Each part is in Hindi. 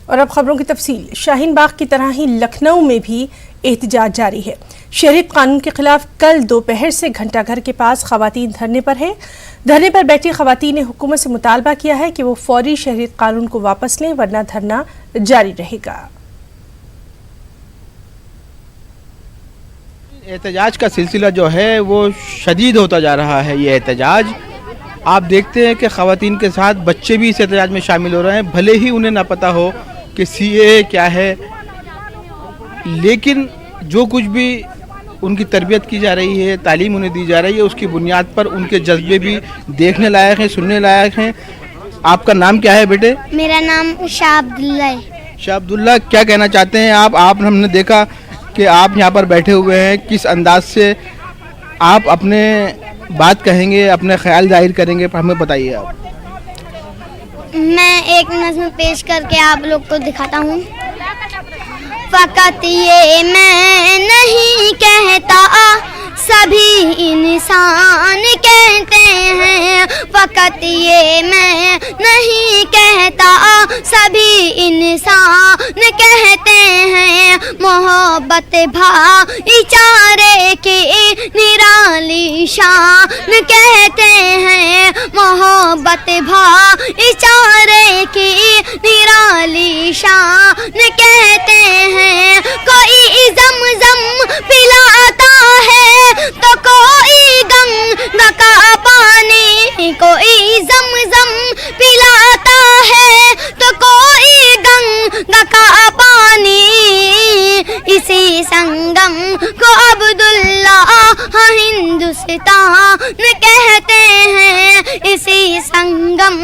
और अब खबरों की तफसील। शाहीन बाग की तरह ही लखनऊ में भी एहतजाज जारी है। शहरियत कानून के खिलाफ कल दोपहर से घंटाघर के पास खवातीन धरने पर है। धरने पर बैठी खवातीन ने हुकूमत से मुतालबा किया है कि वो फौरी शहरियत कानून को वापस लें, वरना धरना जारी रहेगा। एहतजाज का सिलसिला जो है वो शदीद होता जा रहा है। ये एहतजाज आप देखते हैं कि ख़वातीन के साथ बच्चे भी इस एहतजाज में शामिल हो रहे हैं, भले ही उन्हें ना पता हो कि CAA क्या है, लेकिन जो कुछ भी उनकी तरबियत की जा रही है, तालीम उन्हें दी जा रही है, उसकी बुनियाद पर उनके जज्बे भी देखने लायक हैं, सुनने लायक हैं। आपका नाम क्या है बेटे? मेरा नाम शाह अब्दुल्ला है। शाह अब्दुल्ला, क्या कहना चाहते हैं आप? हमने देखा कि आप यहाँ पर बैठे हुए हैं, किस अंदाज से आप अपने बात कहेंगे, अपने ख्याल जाहिर करेंगे, हमें बताइए आप। मैं एक नज़्म पेश करके आप लोग को दिखाता हूँ। फ़कत ये मैं नहीं कहता, सभी इंसान कहते हैं। फ़कत ये मैं नहीं कहता, सभी इंसान कहते हैं। मोहब्बत भाईचारे की निराली शान कहते हैं। मोहब्बत भाईचारे की निराली शान कहते हैं। कोई ज़मज़म पिलाता है तो कोई गंगा का पानी, कोई ज़मज़म पिलाता है तो कोई गंगा का पानी। इसी संगम को अब्दुल्ला हिंदुस्तान कहते हैं। इसी संगम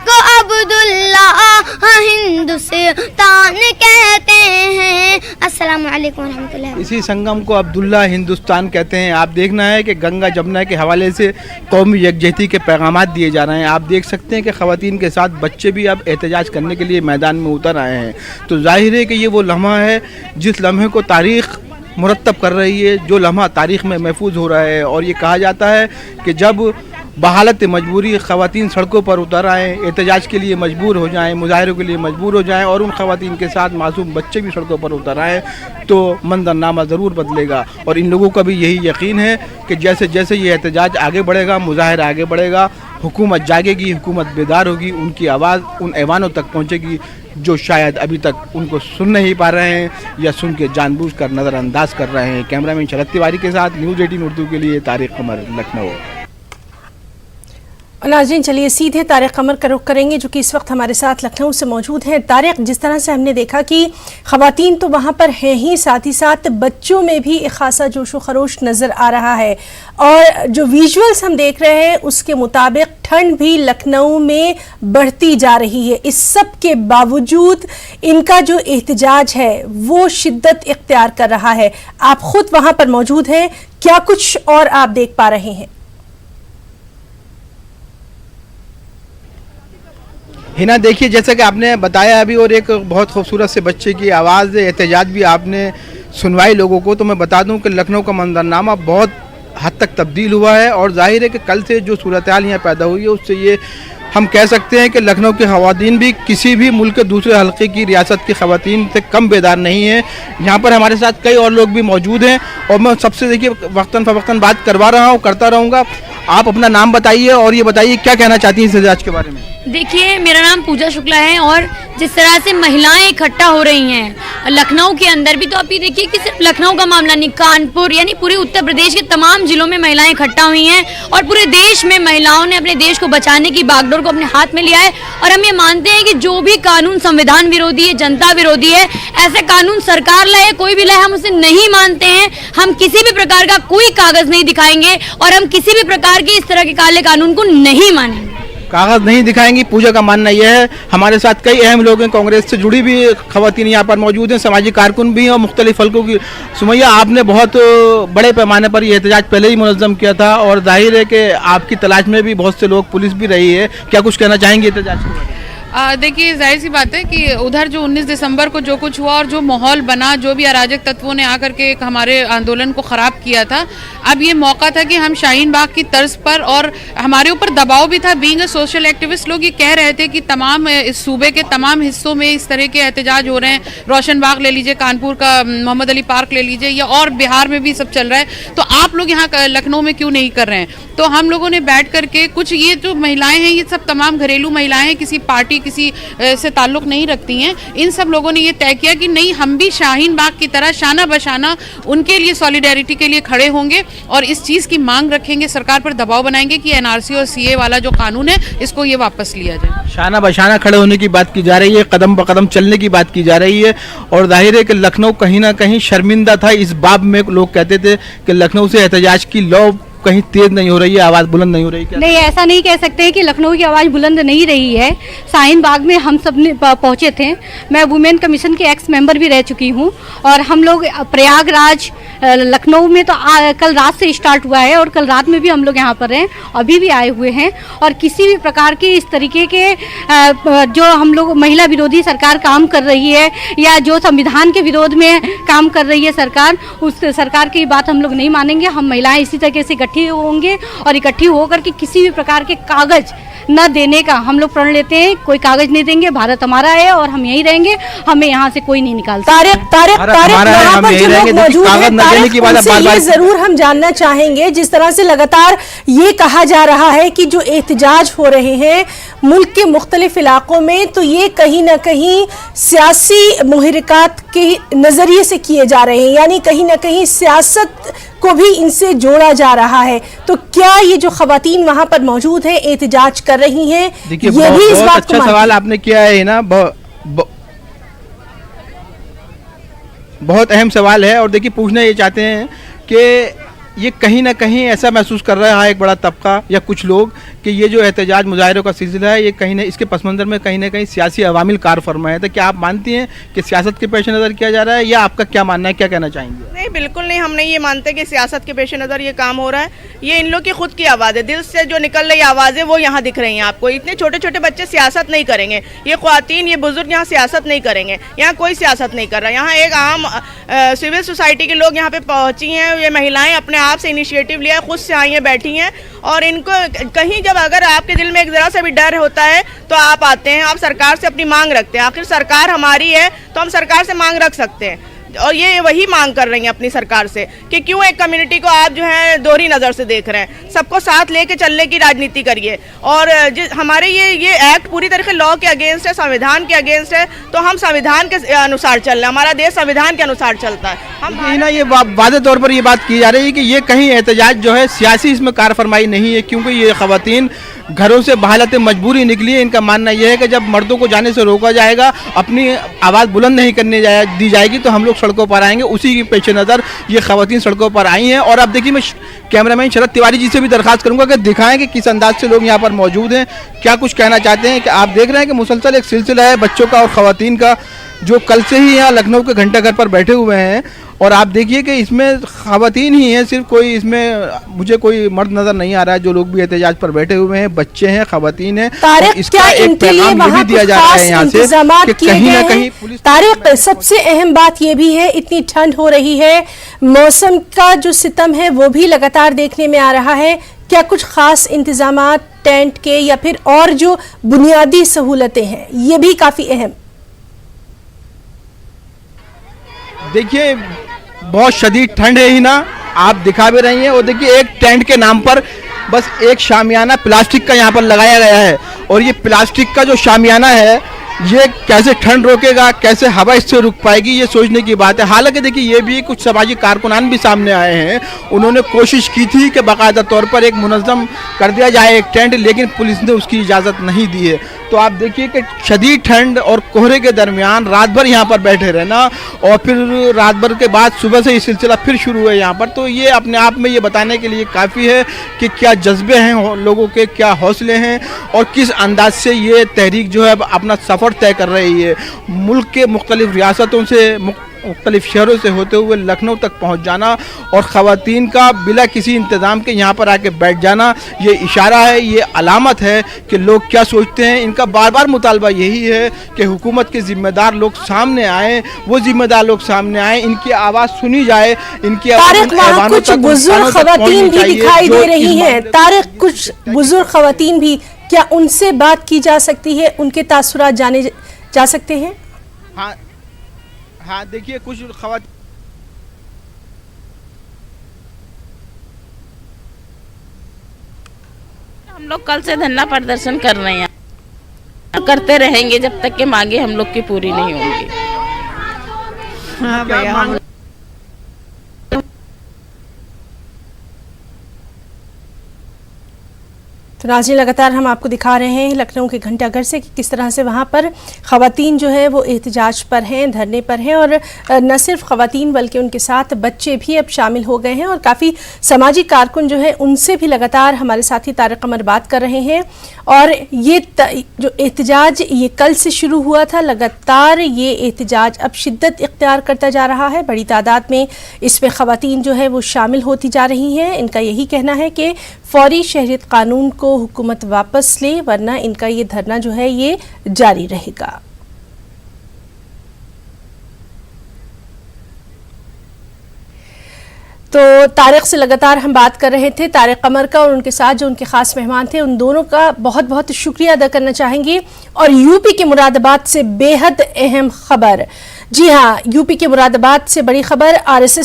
को अब्दुल्ला हिंदुस्तान कहते हैं। अस्सलामु अलैकुम रहमतुल्लाह। इसी संगम को अब्दुल्ला हिंदुस्तान कहते हैं। आप देखना है कि गंगा जमुना के हवाले से कौमी यकजहती के पैगामात दिए जा रहे हैं। आप देख सकते हैं कि ख़वातीन के साथ बच्चे भी अब एहतजाज करने के लिए मैदान में उतर आए हैं। तो जाहिर है कि ये वो लम्हा है जिस लम्हे को तारीख़ मुरतब कर रही है, जो लम्हा तारीख़ में महफूज हो रहा है। और ये कहा जाता है कि जब बहालत मजबूरी ख़वातीन सड़कों पर उतर आएँ, एहतजाज के लिए मजबूर हो जाएँ, मुजाहरों के लिए मजबूर हो जाएँ और उन ख़वातीन के साथ मासूम बच्चे भी सड़कों पर उतर आएँ, तो मंजरनामा ज़रूर बदलेगा। और इन लोगों का भी यही यकीन है कि जैसे जैसे ये एहतजाज आगे बढ़ेगा, मुजाहरा आगे बढ़ेगा, हुकूमत जागेगी, हुकूमत बेदार होगी, उनकी आवाज़ उन ऐवानों तक पहुँचेगी जो शायद अभी तक उनको सुन नहीं पा रहे हैं या सुन के जानबूझकर नज़रअंदाज कर रहे हैं। कैमरामैन शरद तिवारी के साथ न्यूज़ 18 उर्दू के लिए तारिक कमर, लखनऊ। नाज़रीन, चलिए सीधे तारिक कमर का रुख करेंगे जो कि इस वक्त हमारे साथ लखनऊ से मौजूद हैं। तारिक, जिस तरह से हमने देखा कि ख़वातीन तो वहाँ पर हैं ही, साथ ही साथ बच्चों में भी एक खासा जोश व खरोश नज़र आ रहा है और जो विजुअल्स हम देख रहे हैं उसके मुताबिक ठंड भी लखनऊ में बढ़ती जा रही है। इस सब के बावजूद इनका जो एहतजाज है वो शिद्दत इख्तियार कर रहा है। आप खुद वहाँ पर मौजूद हैं, क्या कुछ और आप देख पा रहे हैं? हिना, देखिए जैसा कि आपने बताया अभी, और एक बहुत खूबसूरत से बच्चे की आवाज़, एहतजाज भी आपने सुनवाई लोगों को, तो मैं बता दूं कि लखनऊ का मंजरनामा बहुत हद तक तब्दील हुआ है। और जाहिर है कि कल से जो सूरत हाल यहाँ पैदा हुई है उससे ये हम कह सकते हैं कि लखनऊ के ख़वातीन भी किसी भी मुल्क के दूसरे हल्के की रियासत की ख़वातीन से कम बेदार नहीं है। यहाँ पर हमारे साथ कई और लोग भी मौजूद हैं और मैं सबसे देखिए वक्तन फ़वक्तन बात करवा रहा हूँ, करता रहूँगा। आप अपना नाम बताइए और ये बताइए क्या कहना चाहती हैं इस एहतजाज के बारे में। देखिए, मेरा नाम पूजा शुक्ला है और जिस तरह से महिलाएं इकट्ठा हो रही हैं लखनऊ के अंदर भी, तो आप ये देखिए कि सिर्फ लखनऊ का मामला नहीं, कानपुर यानी पूरे उत्तर प्रदेश के तमाम जिलों में महिलाएं इकट्ठा हुई हैं और पूरे देश में महिलाओं ने अपने देश को बचाने की बागडोर को अपने हाथ में लिया है। और हम ये मानते हैं कि जो भी कानून संविधान विरोधी है, जनता विरोधी है, ऐसे कानून सरकार लाए, कोई भी लाए, हम उसे नहीं मानते हैं। हम किसी भी प्रकार का कोई कागज नहीं दिखाएंगे और हम किसी भी प्रकार के इस तरह के काले कानून को नहीं मानेंगे। कागज़ नहीं दिखाएंगी, पूजा का मानना यह है। हमारे साथ कई अहम लोग हैं, कांग्रेस से जुड़ी भी ख़वातीन यहाँ पर मौजूद हैं, सामाजिक कारकुन भी हैं और मुख्तलिफ हल्कों की। सुमैया, आपने बहुत बड़े पैमाने पर यह एहतजाज पहले ही मुनज़्ज़म किया था और जाहिर है कि आपकी तलाश में भी बहुत से लोग, पुलिस भी रही है, क्या कुछ कहना चाहेंगे एहतजाज के बारे में? देखिए, जाहिर सी बात है कि उधर जो 19 दिसंबर को जो कुछ हुआ और जो माहौल बना, जो भी अराजक तत्वों ने आकर के हमारे आंदोलन को ख़राब किया था, अब ये मौका था कि हम शाहीन बाग की तर्ज पर, और हमारे ऊपर दबाव भी था बीइंग अ सोशल एक्टिविस्ट, लोग ये कह रहे थे कि तमाम इस सूबे के तमाम हिस्सों में इस तरह के एहतजाज हो रहे हैं, रोशन बाग ले लीजिए, कानपुर का मोहम्मद अली पार्क ले लीजिए, या और बिहार में भी सब चल रहा है, तो आप लोग यहाँ लखनऊ में क्यों नहीं कर रहे हैं। तो हम लोगों ने बैठ करके कुछ, ये जो महिलाएं हैं ये सब तमाम घरेलू महिलाएं हैं, किसी पार्टी किसी से ताल्लुक नहीं रखती हैं, इन सब लोगों ने ये तय किया कि नहीं, हम भी शाहीन बाग की तरह शाना बशाना उनके लिए सॉलिडेरिटी के लिए खड़े होंगे और इस चीज़ की मांग रखेंगे, सरकार पर दबाव बनाएंगे कि एनआरसी और सीए वाला जो कानून है इसको ये वापस लिया जाए। शाना बशाना खड़े होने की बात की जा रही है, कदम ब कदम चलने की बात की जा रही है, और जाहिर है कि लखनऊ कहीं ना कहीं शर्मिंदा था इस बाब में। लोग कहते थे कि लखनऊ से एहतजाज की लौ कहीं तेज नहीं हो रही है, आवाज़ बुलंद नहीं हो रही। क्या नहीं, ऐसा नहीं कह सकते हैं कि लखनऊ की आवाज़ बुलंद नहीं रही है। शाहीन बाग में हम सब ने पहुँचे थे, मैं वुमेन कमीशन की एक्स मेंबर भी रह चुकी हूँ, और हम लोग प्रयागराज लखनऊ में तो कल रात से स्टार्ट हुआ है, और कल रात में भी हम लोग यहाँ पर हैं, अभी भी आए हुए हैं, और किसी भी प्रकार की इस तरीके के जो हम लोग महिला विरोधी सरकार काम कर रही है या जो संविधान के विरोध में काम कर रही है सरकार, उस सरकार की बात हम लोग नहीं मानेंगे। हम महिलाएं इसी तरीके से इकट्ठी होंगे और इकट्ठी होकर के किसी भी प्रकार के कागज न देने का हम लोग प्रण लेते हैं। कोई कागज नहीं देंगे, भारत हमारा है और हम यहीं रहेंगे, हमें यहाँ से कोई नहीं निकाल सकता। तारिक यहाँ पर जो लोग मौजूद हैं, तारिक उनसे ये जरूर हम जानना चाहेंगे, जिस तरह से लगातार ये कहा जा रहा है कि जो एहतजाज हो रहे हैं मुल्क के मुख्तलिफ इलाकों में, तो ये कहीं ना कहीं सियासी मुहर्रिकात के नजरिए से किए जा रहे हैं, यानी कहीं ना कहीं सियासत को भी इनसे जोड़ा जा रहा है। तो क्या ये जो खवातीन वहां पर मौजूद हैं, एहतजाज कर रही हैं, देखिए ये भी इस बात अच्छा सवाल आपने किया है ना, बहुत अहम सवाल है। और देखिए पूछना ये चाहते हैं कि ये कहीं ना कहीं ऐसा महसूस कर रहा है एक बड़ा तबका या कुछ लोग कि ये जो एहतजाज मुजाहिरों का सिलसिला है, ये कहीं ना इसके पस मंज़र में कहीं ना कहीं सियासी अवामिल कार फरमा है। तो क्या आप मानती हैं कि सियासत के पेश नज़र किया जा रहा है, या आपका क्या मानना है, क्या कहना चाहेंगे? नहीं, बिल्कुल नहीं, हम नहीं ये मानते कि सियासत के पेश नज़र ये काम हो रहा है। ये इन लोग की खुद की आवाज़ है, दिल से जो निकल रही आवाज़ें वो यहाँ दिख रही हैं आपको। इतने छोटे छोटे बच्चे सियासत नहीं करेंगे, ये ख्वातीन ये बुजुर्ग यहाँ सियासत नहीं करेंगे, यहाँ कोई सियासत नहीं कर रहा। यहाँ एक आम सिविल सोसाइटी के लोग यहाँ पे पहुँची हैं, ये महिलाएं अपने आप से इनिशिएटिव लिया, खुद से आई हैं, बैठी हैं, और इनको कहीं जब अगर आपके दिल में एक ज़रा सा भी डर होता है तो आप आते हैं, आप सरकार से अपनी मांग रखते हैं। आखिर सरकार हमारी है तो हम सरकार से मांग रख सकते हैं, और ये वही मांग कर रही हैं अपनी सरकार से कि क्यों एक कम्युनिटी को आप जो है दोहरी नज़र से देख रहे हैं। सबको साथ लेके चलने की राजनीति करिए। और हमारे ये एक्ट पूरी तरह से लॉ के अगेंस्ट है, संविधान के अगेंस्ट है, तो हम संविधान के अनुसार चल रहे हैं, हमारा देश संविधान के अनुसार चलता है। हम ना ये वाज़ेह तौर पर ये बात की जा रही है कि ये कहीं एहतजाज जो है सियासी इसमें कार फरमाई नहीं है, क्योंकि ये ख़वातीन घरों से बहालत मजबूरी निकली है। इनका मानना यह है कि जब मर्दों को जाने से रोका जाएगा, अपनी आवाज़ बुलंद नहीं करने दी जाएगी, तो हम लोग सड़कों पर आएंगे। उसी के पेश नज़र ये ख़वातीन सड़कों पर आई हैं। और अब देखिए, मैं कैमरामैन शरद तिवारी जी से भी दरख्वास्त करूंगा कि दिखाएं कि किस अंदाज से लोग यहाँ पर मौजूद हैं, क्या कुछ कहना चाहते हैं। कि आप देख रहे हैं कि मुसलसल एक सिलसिला है बच्चों का और ख़वातीन का, जो कल से ही यहाँ लखनऊ के घंटा घर पर बैठे हुए हैं। और आप देखिए कि इसमें ख़वातीन ही हैं, सिर्फ कोई इसमें मुझे कोई मर्द नज़र नहीं आ रहा है। जो लोग भी एहतजाज पर बैठे हुए हैं, बच्चे हैं, ख़वातीन हैं। तारिक, इसका एक पैगाम ये भी दिया जा रहा है यहाँ से कि कहीं ना कहीं पुलिस। तारिक, सबसे अहम बात ये भी है, इतनी ठंड हो रही है, मौसम का जो सितम है वो भी लगातार देखने में आ रहा है। क्या कुछ खास इंतजामात टेंट के या फिर और जो बुनियादी सहूलतें हैं, ये भी काफ़ी अहम? देखिए बहुत शदीद ठंड है ही ना, आप दिखा भी रही हैं। और देखिए एक टेंट के नाम पर बस एक शामियाना प्लास्टिक का यहाँ पर लगाया गया है, और ये प्लास्टिक का जो शामियाना है ये कैसे ठंड रोकेगा, कैसे हवा इससे रुक पाएगी, ये सोचने की बात है। हालांकि देखिए ये भी कुछ समाजी कारकुनान भी सामने आए हैं, उन्होंने कोशिश की थी कि बाकायदा तौर पर एक मुनज़्ज़म कर दिया जाए एक टेंट, लेकिन पुलिस ने उसकी इजाज़त नहीं दी है। तो आप देखिए कि शदीद ठंड और कोहरे के दरमियान रात भर यहाँ पर बैठे रहना, और फिर रात भर के बाद सुबह से ये सिलसिला फिर शुरू है यहाँ पर, तो ये अपने आप में ये बताने के लिए काफ़ी है कि क्या जज्बे हैं लोगों के, क्या हौसले हैं, और किस अंदाज से ये तहरीक जो है अपना सफ़र तय कर रही है। मुल्क के मुख्तलिफ रियासतों से मुख्तलिफ शहरों से होते हुए लखनऊ तक पहुँच जाना और ख़वातीन का बिला किसी इंतज़ाम के यहाँ पर आके बैठ जाना, ये इशारा है, ये अलामत है कि लोग क्या सोचते हैं। इनका बार बार मुतालबा यही है कि हुकूमत के ज़िम्मेदार लोग सामने आएँ, वो ज़िम्मेदार लोग सामने आएँ, इनकी आवाज़ सुनी जाए, इनकी तारिक, वहाँ कुछ बुजुर्ग खवातीन भी दिखाई दे रही हैं। तारिक, कुछ बुजुर्ग खवातीन भी, क्या उनसे बात की जा सकती है, उनके तासुरात जाने जा सकते हैं? हाँ हाँ, देखिए कुछ खवातीन हम लोग कल से धरना प्रदर्शन कर रहे हैं, करते रहेंगे जब तक कि मांगे हम लोग की पूरी नहीं होंगी। हाँ भैया, तो नाज़रीन, लगातार हम आपको दिखा रहे हैं लखनऊ के घंटाघर से कि किस तरह से वहाँ पर ख़वातीन जो है वो एहतजाज पर हैं, धरने पर हैं, और न सिर्फ ख़वातीन बल्कि उनके साथ बच्चे भी अब शामिल हो गए हैं और काफ़ी समाजी कारकुन जो है उनसे भी लगातार हमारे साथी तारिक कमर बात कर रहे हैं। और ये जो एहतजाज ये कल से शुरू हुआ था, लगातार ये एहतजाज अब शिद्दत इख्तियार करता जा रहा है। बड़ी तादाद में इसमें ख़वातीन जो है वो शामिल होती जा रही हैं। इनका यही कहना है कि फौरी शहरियत कानून को हुकूमत वापस ले, वरना इनका ये धरना जो है ये जारी रहेगा। तो तारिक से लगातार हम बात कर रहे थे, तारिक कमर का, और उनके साथ जो उनके खास मेहमान थे उन दोनों का बहुत बहुत शुक्रिया अदा करना चाहेंगे। और यूपी के मुरादाबाद से बेहद अहम खबर, जी हाँ, यूपी के मुरादाबाद से बड़ी खबर, आरएसएस